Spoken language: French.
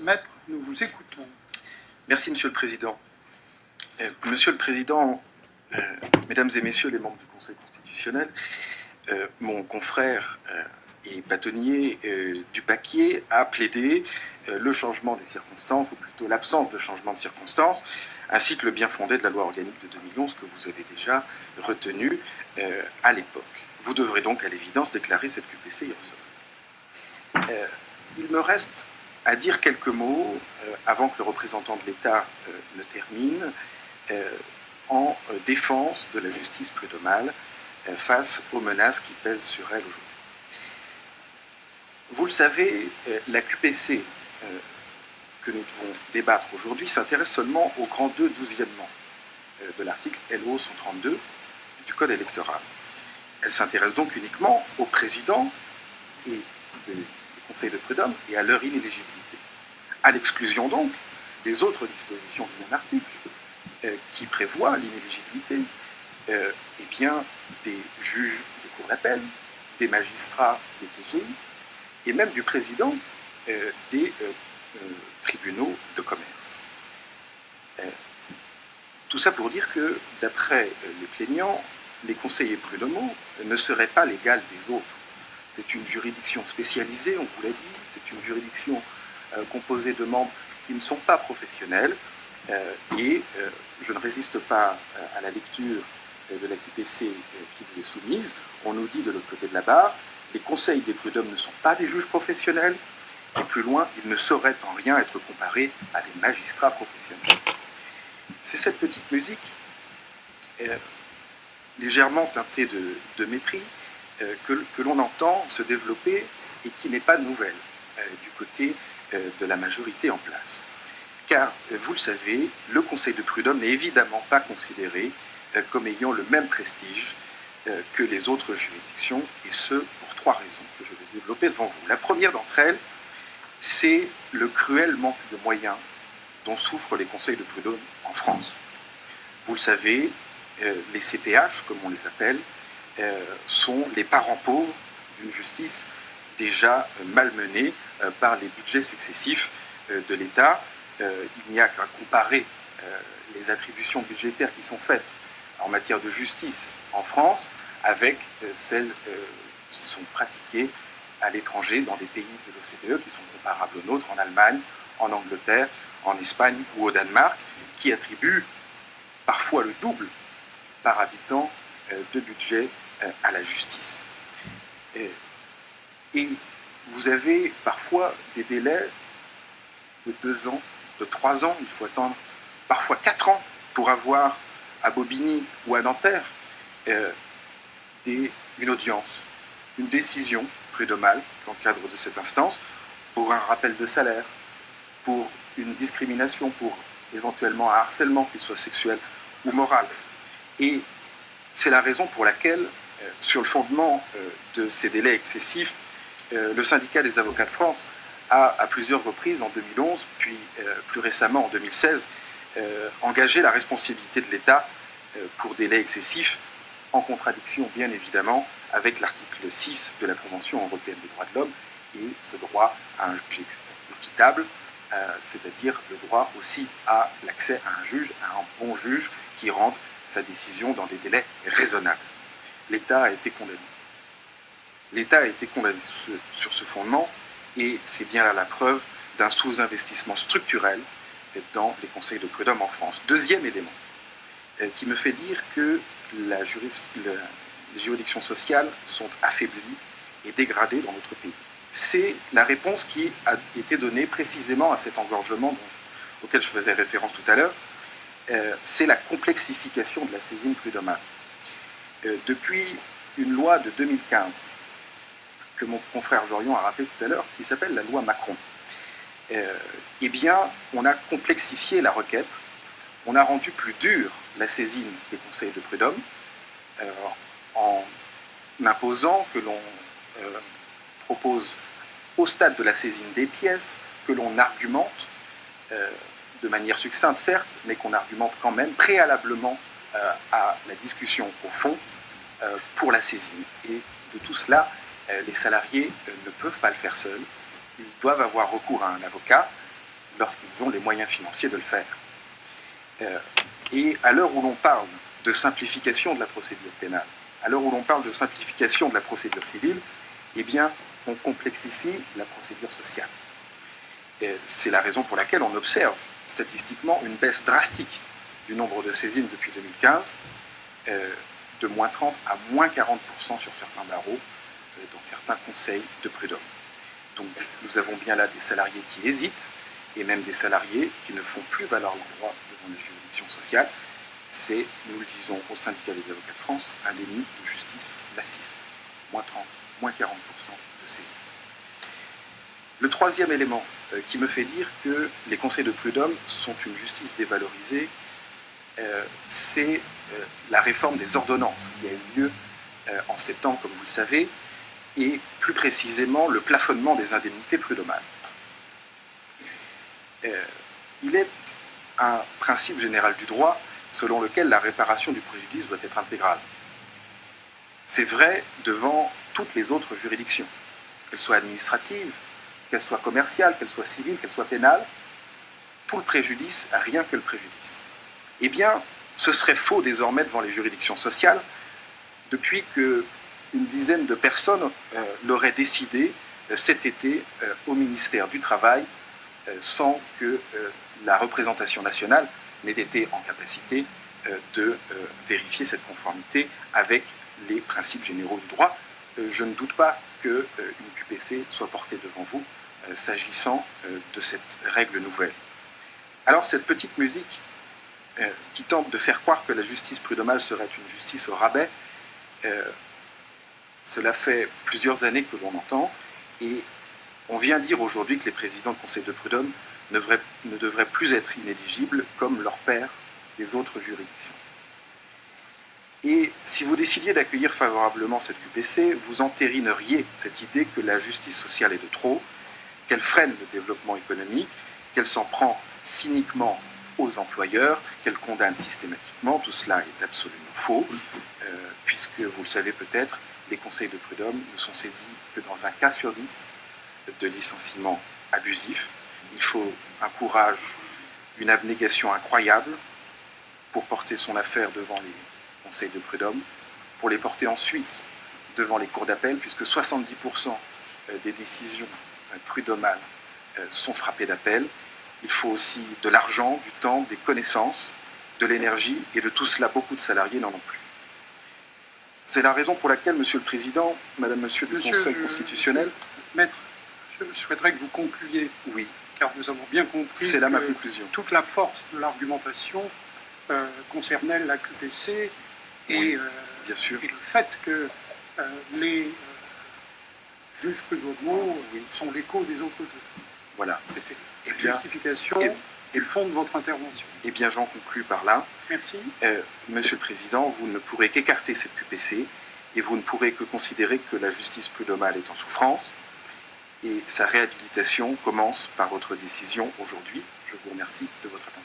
Maître, nous vous écoutons. Merci, Monsieur le Président. Monsieur le Président, Mesdames et Messieurs les membres du Conseil constitutionnel, mon confrère et bâtonnier Dupaquier a plaidé le changement des circonstances, ou plutôt l'absence de changement de circonstances, ainsi que le bien fondé de la loi organique de 2011 que vous avez déjà retenu à l'époque. Vous devrez donc à l'évidence déclarer cette QPC irrecevable. Il me reste à dire quelques mots, avant que le représentant de l'État ne termine, en défense de la justice prud'homale face aux menaces qui pèsent sur elle aujourd'hui. Vous le savez, la QPC que nous devons débattre aujourd'hui s'intéresse seulement au grand 2, 12e de l'article LO 132 du Code électoral. Elle s'intéresse donc uniquement au président et des conseils de prud'homme et à leur inéligibilité, à l'exclusion donc des autres dispositions du même article qui prévoient l'inéligibilité des juges des cours d'appel, des magistrats des TGI et même du président des tribunaux de commerce. Tout ça pour dire que, d'après les plaignants, les conseillers prud'homaux ne seraient pas l'égal des autres. C'est une juridiction spécialisée, on vous l'a dit, c'est une juridiction composée de membres qui ne sont pas professionnels, et je ne résiste pas à la lecture de la QPC qui vous est soumise. On nous dit de l'autre côté de la barre, les conseils des prud'hommes ne sont pas des juges professionnels, et plus loin, ils ne sauraient en rien être comparés à des magistrats professionnels. C'est cette petite musique, légèrement teintée de mépris, que l'on entend se développer et qui n'est pas nouvelle du côté de la majorité en place. Car, vous le savez, le Conseil de prud'homme n'est évidemment pas considéré comme ayant le même prestige que les autres juridictions, et ce, pour trois raisons que je vais développer devant vous. La première d'entre elles, c'est le cruel manque de moyens dont souffrent les conseils de prud'homme en France. Vous le savez, les CPH, comme on les appelle, sont les parents pauvres d'une justice déjà malmenée par les budgets successifs de l'État. Il n'y a qu'à comparer les attributions budgétaires qui sont faites en matière de justice en France avec celles qui sont pratiquées à l'étranger dans des pays de l'OCDE qui sont comparables aux nôtres, en Allemagne, en Angleterre, en Espagne ou au Danemark, qui attribuent parfois le double par habitant de budget à la justice. Et vous avez parfois des délais de 2 ans, de 3 ans, il faut attendre parfois 4 ans pour avoir à Bobigny ou à Nanterre une audience, une décision prud'homale dans le cadre de cette instance, pour un rappel de salaire, pour une discrimination, pour éventuellement un harcèlement, qu'il soit sexuel ou moral. Et c'est la raison pour laquelle, sur le fondement de ces délais excessifs, le syndicat des avocats de France a, à plusieurs reprises, en 2011, puis plus récemment en 2016, engagé la responsabilité de l'État pour délais excessifs, en contradiction bien évidemment avec l'article 6 de la Convention européenne des droits de l'homme et ce droit à un juge équitable, c'est-à-dire le droit aussi à l'accès à un juge, à un bon juge qui rende sa décision dans des délais raisonnables. L'État a été condamné. L'État a été condamné sur ce fondement, et c'est bien là la preuve d'un sous-investissement structurel dans les conseils de prud'homme en France. Deuxième élément qui me fait dire que les juridictions sociales sont affaiblies et dégradées dans notre pays. C'est la réponse qui a été donnée précisément à cet engorgement auquel je faisais référence tout à l'heure. C'est la complexification de la saisine prud'homale. Depuis une loi de 2015, que mon confrère Jorion a rappelé tout à l'heure, qui s'appelle la loi Macron, eh bien, on a complexifié la requête, on a rendu plus dure la saisine des conseils de prud'homme, en imposant que l'on propose au stade de la saisine des pièces, que l'on argumente de manière succincte certes, mais qu'on argumente quand même préalablement à la discussion au fond pour la saisine. Et de tout cela, les salariés ne peuvent pas le faire seuls, ils doivent avoir recours à un avocat, lorsqu'ils ont les moyens financiers de le faire. Et à l'heure où l'on parle de simplification de la procédure pénale, à l'heure où l'on parle de simplification de la procédure civile, eh bien, on complexifie la procédure sociale. C'est la raison pour laquelle on observe statistiquement une baisse drastique du nombre de saisines depuis 2015, de moins 30 à moins 40% sur certains barreaux, dans certains conseils de prud'homme. Donc nous avons bien là des salariés qui hésitent, et même des salariés qui ne font plus valoir leur droit devant les juridictions sociales. C'est, nous le disons au syndicat des avocats de France, un déni de justice massif. Moins 30, moins 40% de saisines. Le troisième élément qui me fait dire que les conseils de prud'homme sont une justice dévalorisée, c'est la réforme des ordonnances qui a eu lieu en septembre, comme vous le savez, et plus précisément le plafonnement des indemnités prud'homales. Il est un principe général du droit selon lequel la réparation du préjudice doit être intégrale. C'est vrai devant toutes les autres juridictions, qu'elles soient administratives, qu'elles soient commerciales, qu'elles soient civiles, qu'elles soient pénales, tout le préjudice, rien que le préjudice. Eh bien, ce serait faux désormais devant les juridictions sociales, depuis qu'une dizaine de personnes l'auraient décidé cet été au ministère du Travail, sans que la représentation nationale n'ait été en capacité de vérifier cette conformité avec les principes généraux du droit. Je ne doute pas qu'une QPC soit portée devant vous s'agissant de cette règle nouvelle. Alors cette petite musique qui tente de faire croire que la justice prud'homale serait une justice au rabais, cela fait plusieurs années que l'on entend, et on vient dire aujourd'hui que les présidents de conseil de prud'homme ne devraient plus être inéligibles comme leurs pairs des autres juridictions. Et si vous décidiez d'accueillir favorablement cette QPC, vous entérineriez cette idée que la justice sociale est de trop, qu'elle freine le développement économique, qu'elle s'en prend cyniquement aux employeurs, qu'elle condamne systématiquement. Tout cela est absolument faux, puisque, vous le savez peut-être, les conseils de prud'homme ne sont saisis que dans un cas sur 10 de licenciement abusif. Il faut un courage, une abnégation incroyable pour porter son affaire devant les conseils de prud'homme, pour les porter ensuite devant les cours d'appel, puisque 70% des décisions prud'homales sont frappées d'appel. Il faut aussi de l'argent, du temps, des connaissances, de l'énergie, et de tout cela, beaucoup de salariés n'en ont plus. C'est la raison pour laquelle, Monsieur le Président, Madame, Monsieur le Conseil constitutionnel... Maître, je souhaiterais que vous concluiez. Oui. Car nous avons bien compris c'est là que ma conclusion. Toute la force de l'argumentation concernait la QPC et, oui, bien sûr. Et le fait que les juges prud'homaux sont l'écho des autres juges. Voilà. C'était la justification et le fond de votre intervention. Eh bien, j'en conclus par là. Merci. Monsieur le Président, vous ne pourrez qu'écarter cette QPC et vous ne pourrez que considérer que la justice prud'homale est en souffrance et sa réhabilitation commence par votre décision aujourd'hui. Je vous remercie de votre attention.